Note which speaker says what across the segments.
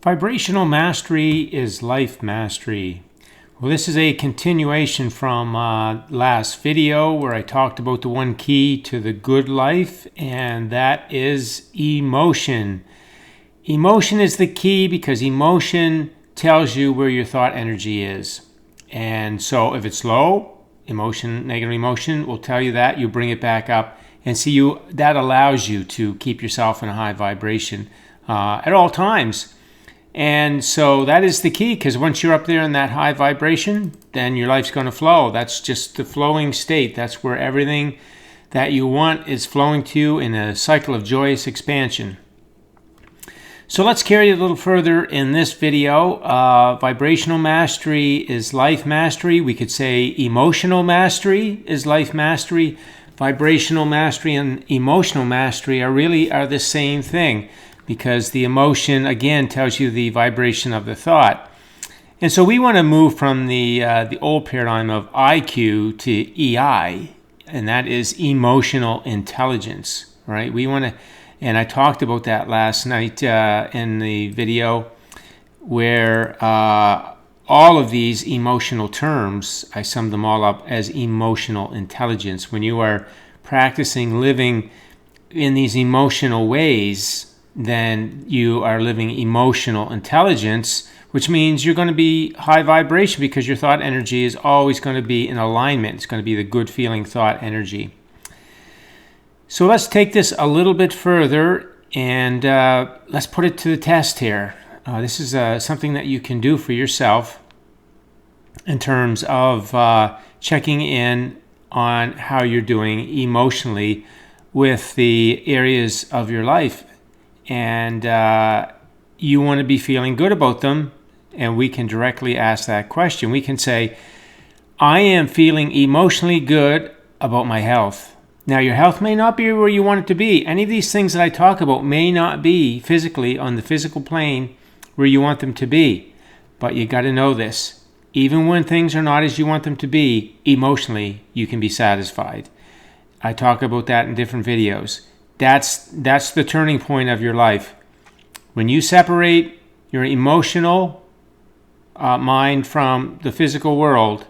Speaker 1: Vibrational mastery is life mastery. Well, this is a continuation from last video where I talked about the one key to the good life, and that is emotion. Emotion is the key because emotion tells you where your thought energy is. And so if it's low, negative emotion will tell you that. You bring it back up and that allows you to keep yourself in a high vibration at all times. And so that is the key, because once you're up there in that high vibration, then your life's going to flow. That's just the flowing state. That's where everything that you want is flowing to you in a cycle of joyous expansion. So let's carry it a little further in this video. Vibrational mastery is life mastery. We could say emotional mastery is life mastery. Vibrational mastery and emotional mastery are the same thing, because the emotion, again, tells you the vibration of the thought. And so we want to move from the old paradigm of IQ to EI, and that is emotional intelligence, right? We want to, and I talked about that last night in the video, where all of these emotional terms, I summed them all up as emotional intelligence. When you are practicing living in these emotional ways, then you are living emotional intelligence, which means you're going to be high vibration because your thought energy is always going to be in alignment. It's going to be the good feeling thought energy. So let's take this a little bit further and let's put it to the test here. This is something that you can do for yourself in terms of checking in on how you're doing emotionally with the areas of your life. And you want to be feeling good about them, and we can directly ask that question. We can say, I am feeling emotionally good about my health. Now, your health may not be where you want it to be. Any of these things that I talk about may not be physically on the physical plane where you want them to be. But you got to know this. Even when things are not as you want them to be, emotionally, you can be satisfied. I talk about that in different videos. That's the turning point of your life. When you separate your emotional mind from the physical world,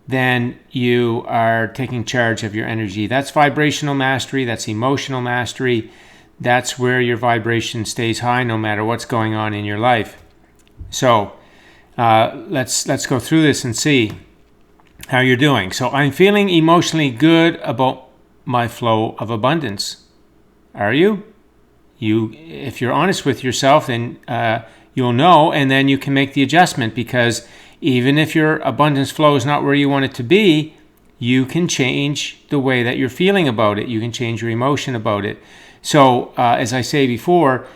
Speaker 1: then you are taking charge of your energy. That's vibrational mastery. That's emotional mastery. That's where your vibration stays high no matter what's going on in your life. So let's go through this and see how you're doing. So I'm feeling emotionally good about my flow of abundance. Are you? If you're honest with yourself, then you'll know, and then you can make the adjustment, because even if your abundance flow is not where you want it to be, you can change the way that you're feeling about it. You can change your emotion about it. So as I say before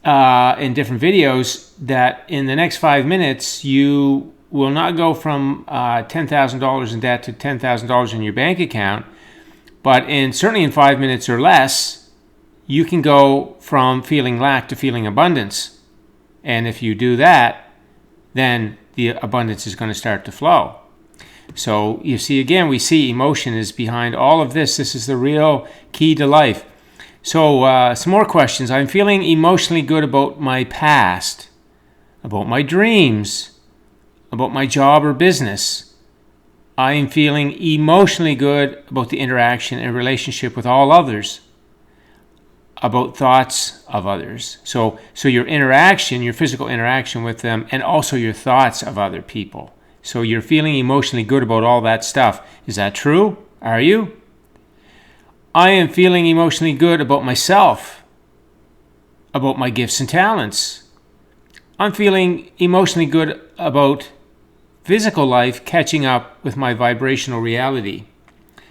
Speaker 1: in different videos, that in the next 5 minutes, you will not go from $10,000 in debt to $10,000 in your bank account, but certainly in 5 minutes or less, you can go from feeling lack to feeling abundance. And if you do that, then the abundance is going to start to flow. So you see, again, we see emotion is behind all of this. This is the real key to life. So some more questions. I'm feeling emotionally good about my past, about my dreams, about my job or business. I am feeling emotionally good about the interaction and relationship with all others, about thoughts of others. So your interaction, your physical interaction with them, and also your thoughts of other people. So you're feeling emotionally good about all that stuff. Is that true? Are you? I am feeling emotionally good about myself, about my gifts and talents. I'm feeling emotionally good about physical life catching up with my vibrational reality.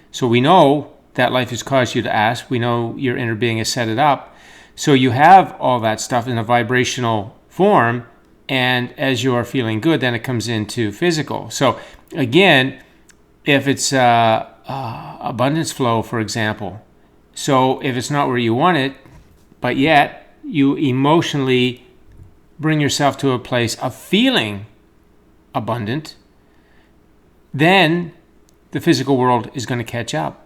Speaker 1: So we know that life has caused you to ask. We know your inner being has set it up. So you have all that stuff in a vibrational form, and as you are feeling good, then it comes into physical. So again, if it's abundance flow, for example, so if it's not where you want it, but yet you emotionally bring yourself to a place of feeling abundant, then the physical world is going to catch up,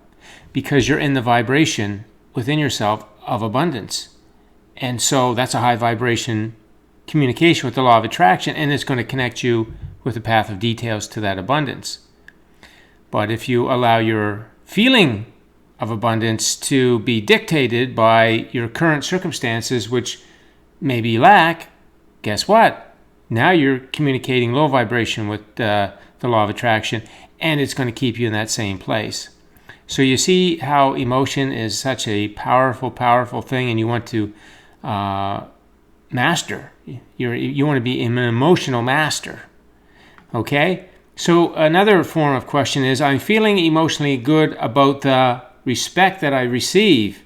Speaker 1: because you're in the vibration within yourself of abundance. And so that's a high vibration communication with the law of attraction, and it's going to connect you with the path of details to that abundance. But if you allow your feeling of abundance to be dictated by your current circumstances, which maybe lack, guess what? Now you're communicating low vibration with the law of attraction, and it's going to keep you in that same place. So you see how emotion is such a powerful, powerful thing, and you want to master. You want to be an emotional master. Okay? So another form of question is, I'm feeling emotionally good about the respect that I receive,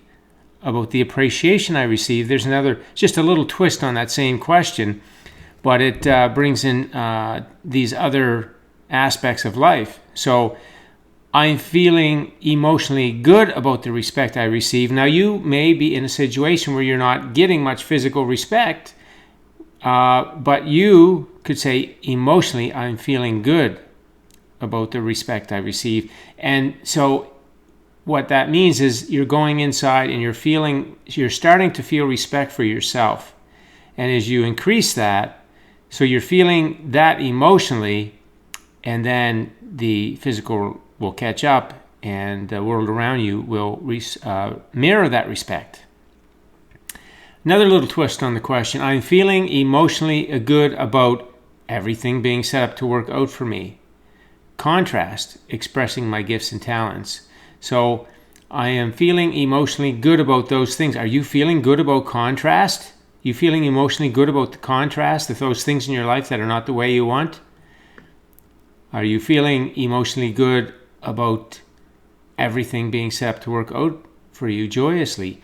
Speaker 1: about the appreciation I receive. There's another, just a little twist on that same question, but it brings in these other aspects of life. So I'm feeling emotionally good about the respect I receive. Now, you may be in a situation where you're not getting much physical respect, but you could say, emotionally, I'm feeling good about the respect I receive. And so what that means is you're going inside and you're starting to feel respect for yourself. And as you increase that, so you're feeling that emotionally, and then the physical will catch up, and the world around you will mirror that respect. Another little twist on the question, I'm feeling emotionally good about everything being set up to work out for me. Contrast, expressing my gifts and talents. So I am feeling emotionally good about those things. Are you feeling good about contrast? You feeling emotionally good about the contrast of those things in your life that are not the way you want? Are you feeling emotionally good about everything being set up to work out for you joyously?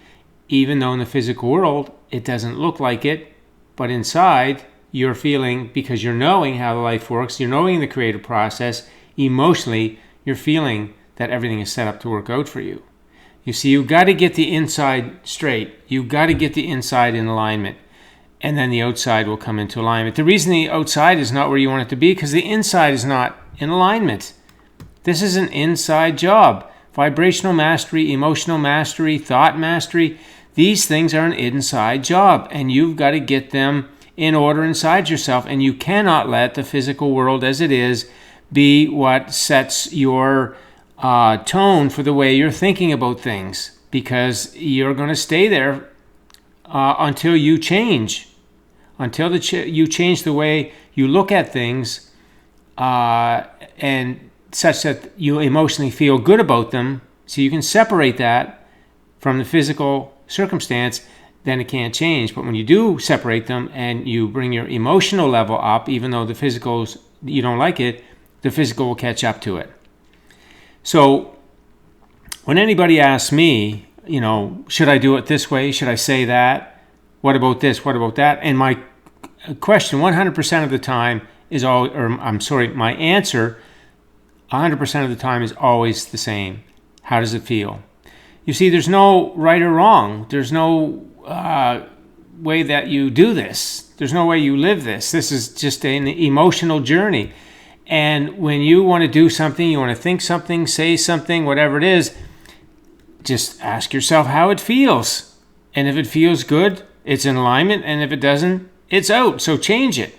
Speaker 1: Even though in the physical world it doesn't look like it, but inside you're feeling, because you're knowing how life works, you're knowing the creative process, emotionally you're feeling that everything is set up to work out for you. You see, you've got to get the inside straight. You've got to get the inside in alignment, and then the outside will come into alignment. The reason the outside is not where you want it to be, because the inside is not in alignment. This is an inside job. Vibrational mastery, emotional mastery, thought mastery, these things are an inside job, and you've got to get them in order inside yourself, and you cannot let the physical world as it is be what sets your tone for the way you're thinking about things, because you're going to stay there until you change, until you change the way you look at things, and such that you emotionally feel good about them, so you can separate that from the physical circumstance. Then it can't change. But when you do separate them and you bring your emotional level up, even though the physicals, you don't like it, the physical will catch up to it. So when anybody asks me, should I do it this way? Should I say that? What about this? What about that? And my question 100% of the time is my answer 100% of the time is always the same. How does it feel? You see, there's no right or wrong. There's no way that you do this. There's no way you live this. This is just an emotional journey. And when you want to do something, you want to think something, say something, whatever it is, just ask yourself how it feels. And if it feels good, it's in alignment. And if it doesn't, it's out. So change it.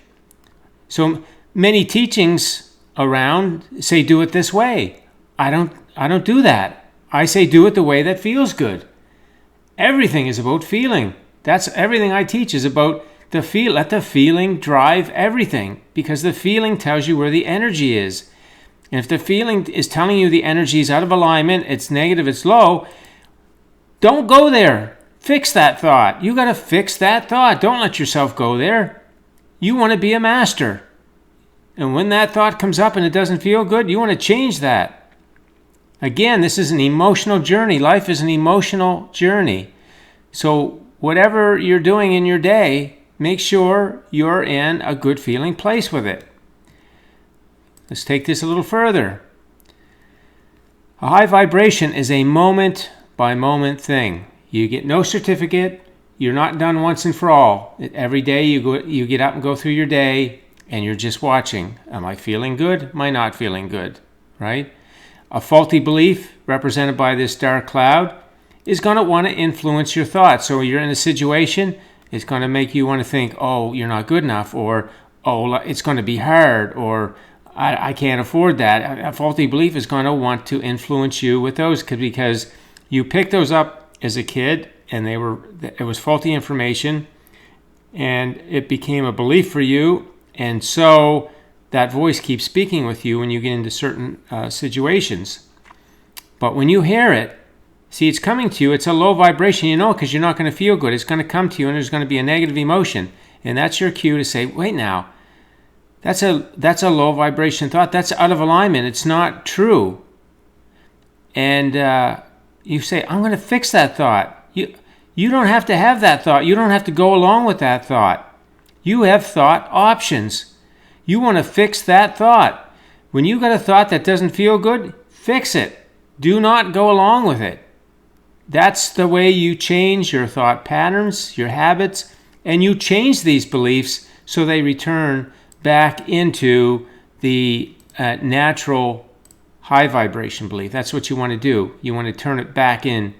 Speaker 1: So many teachings around say do it this way. I don't do that. I say do it the way that feels good. Everything is about feeling. That's everything I teach is about the feel. Let the feeling drive everything, because the feeling tells you where the energy is. And if the feeling is telling you the energy is out of alignment, it's negative, it's low, don't go there. Fix that thought. You got to fix that thought. Don't let yourself go there. You want to be a master. And when that thought comes up and it doesn't feel good, you want to change that. Again, this is an emotional journey. Life is an emotional journey. So whatever you're doing in your day, make sure you're in a good feeling place with it. Let's take this a little further. A high vibration is a moment by moment thing. You get no certificate. You're not done once and for all. Every day you get up and go through your day, and you're just watching. Am I feeling good? Am I not feeling good? Right? A faulty belief, represented by this dark cloud, is going to want to influence your thoughts. So you're in a situation It's going to make you want to think, oh, you're not good enough, or, oh, it's going to be hard, or I can't afford that. A faulty belief is going to want to influence you with those because you picked those up as a kid and it was faulty information, and it became a belief for you. And so that voice keeps speaking with you when you get into certain situations. But when you hear it, see, it's coming to you. It's a low vibration, because you're not going to feel good. It's going to come to you, and there's going to be a negative emotion. And that's your cue to say, wait now, that's a low vibration thought. That's out of alignment. It's not true. And you say, I'm going to fix that thought. You don't have to have that thought. You don't have to go along with that thought. You have thought options. You want to fix that thought. When you got a thought that doesn't feel good, fix it. Do not go along with it. That's the way you change your thought patterns, your habits, and you change these beliefs so they return back into the natural high vibration belief. That's what you want to do. You want to turn it back in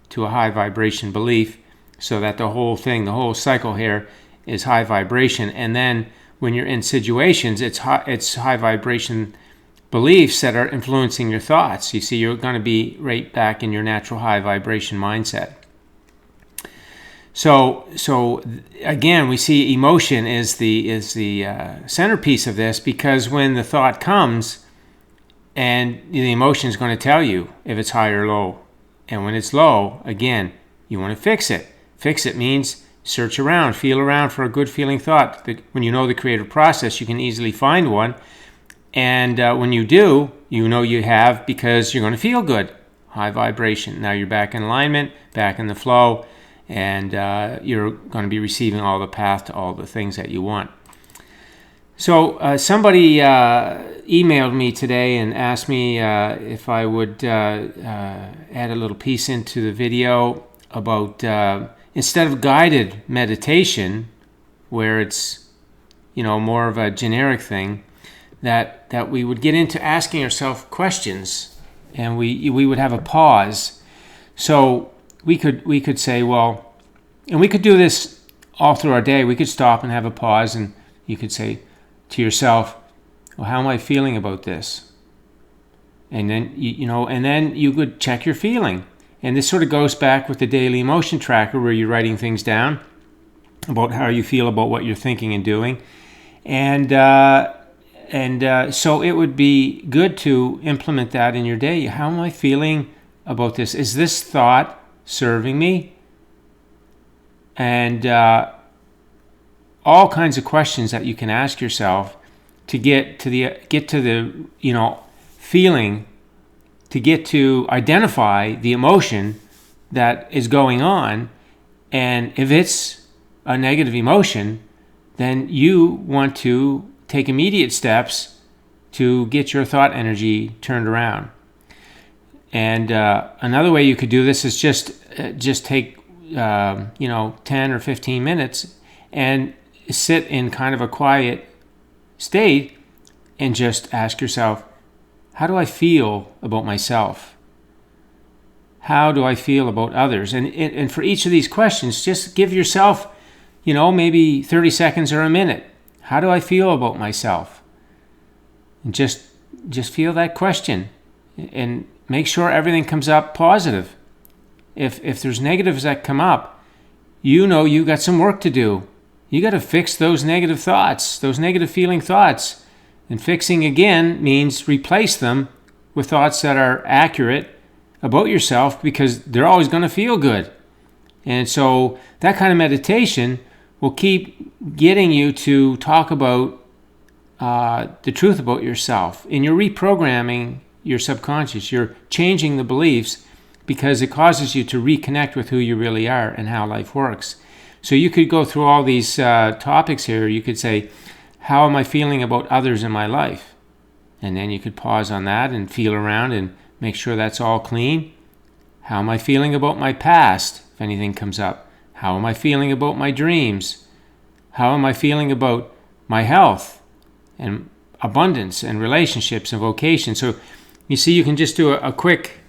Speaker 1: to a high vibration belief so that the whole cycle here is high vibration. And then when you're in situations, it's high vibration beliefs that are influencing your thoughts. You see, you're going to be right back in your natural high vibration mindset. So again, we see emotion is the centerpiece of this, because when the thought comes, and the emotion is going to tell you if it's high or low. And when it's low, again, you want to fix it. Fix it means search around, feel around for a good feeling thought. When you know the creative process, you can easily find one. And when you do, you have, because you're going to feel good. High vibration. Now you're back in alignment, back in the flow, and you're going to be receiving all the path to all the things that you want. So somebody emailed me today and asked me if I would add a little piece into the video about instead of guided meditation, where it's more of a generic thing, that we would get into asking ourselves questions, and we would have a pause. So we could say, well, and we could do this all through our day. We could stop and have a pause, and you could say to yourself, well, how am I feeling about this? And then and then you could check your feeling. And this sort of goes back with the daily emotion tracker, where you're writing things down about how you feel about what you're thinking and doing. And so it would be good to implement that in your day. How am I feeling about this? Is this thought serving me? And all kinds of questions that you can ask yourself to get to the feeling, to get to identify the emotion that is going on. And if it's a negative emotion, then you want to take immediate steps to get your thought energy turned around. And another way you could do this is just take 10 or 15 minutes and sit in kind of a quiet state and just ask yourself, how do I feel about myself? How do I feel about others? And for each of these questions, just give yourself, maybe 30 seconds or a minute. How do I feel about myself? And just feel that question, and make sure everything comes up positive. If there's negatives that come up, you got some work to do. You got to fix those negative thoughts, those negative feeling thoughts. And fixing, again, means replace them with thoughts that are accurate about yourself, because they're always going to feel good. And so that kind of meditation will keep getting you to talk about the truth about yourself. And you're reprogramming your subconscious. You're changing the beliefs, because it causes you to reconnect with who you really are and how life works. So you could go through all these topics here. You could say, how am I feeling about others in my life? And then you could pause on that and feel around and make sure that's all clean. How am I feeling about my past, if anything comes up? How am I feeling about my dreams? How am I feeling about my health and abundance and relationships and vocation? So you see, you can just do a quick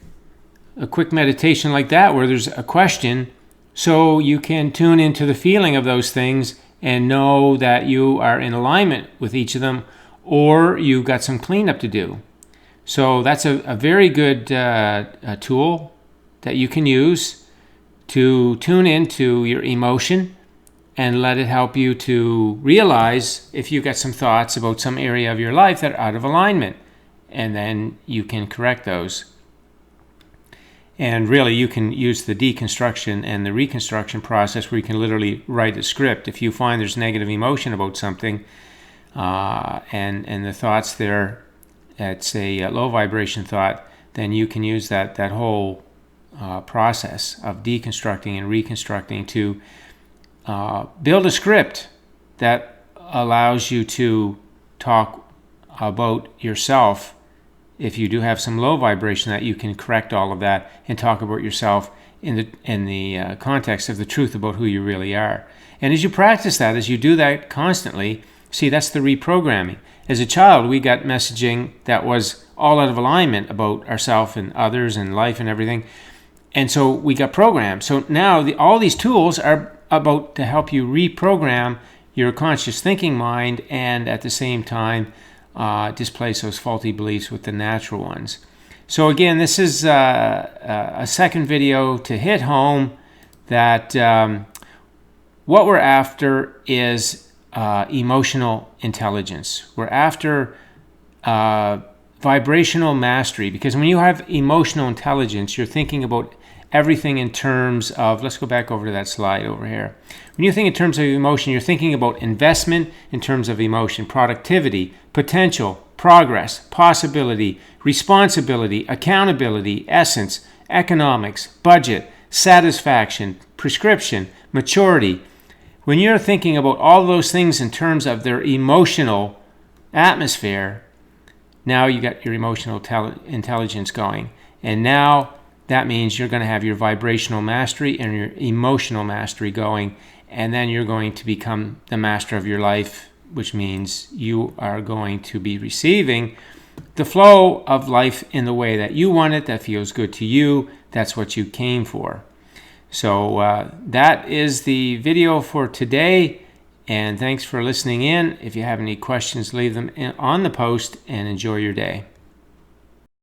Speaker 1: meditation like that, where there's a question so you can tune into the feeling of those things and know that you are in alignment with each of them, or you've got some cleanup to do. So that's a very good tool that you can use to tune into your emotion and let it help you to realize if you've got some thoughts about some area of your life that are out of alignment, and then you can correct those. And really, you can use the deconstruction and the reconstruction process where you can literally write a script. If you find there's negative emotion about something and the thoughts there, it's a low vibration thought, then you can use that whole process of deconstructing and reconstructing to build a script that allows you to talk about yourself. If you do have some low vibration, that you can correct all of that and talk about yourself in the context of the truth about who you really are. And as you practice that, as you do that constantly, see, that's the reprogramming. As a child, we got messaging that was all out of alignment about ourselves and others and life and everything. And so we got programmed. So now all these tools are about to help you reprogram your conscious thinking mind and at the same time displace those faulty beliefs with the natural ones. So again, this is a second video to hit home that what we're after is emotional intelligence. We're after vibrational mastery, because when you have emotional intelligence, you're thinking about everything in terms of, let's go back over to that slide over here. When you think in terms of emotion, you're thinking about investment in terms of emotion, productivity, potential, progress, possibility, responsibility, accountability, essence, economics, budget, satisfaction, prescription, maturity. When you're thinking about all those things in terms of their emotional atmosphere, now you got your emotional intelligence going. And now that means you're going to have your vibrational mastery and your emotional mastery going, and then you're going to become the master of your life, which means you are going to be receiving the flow of life in the way that you want it, that feels good to you. That's what you came for. So that is the video for today, and thanks for listening in. If you have any questions, leave them on the post, and enjoy your day.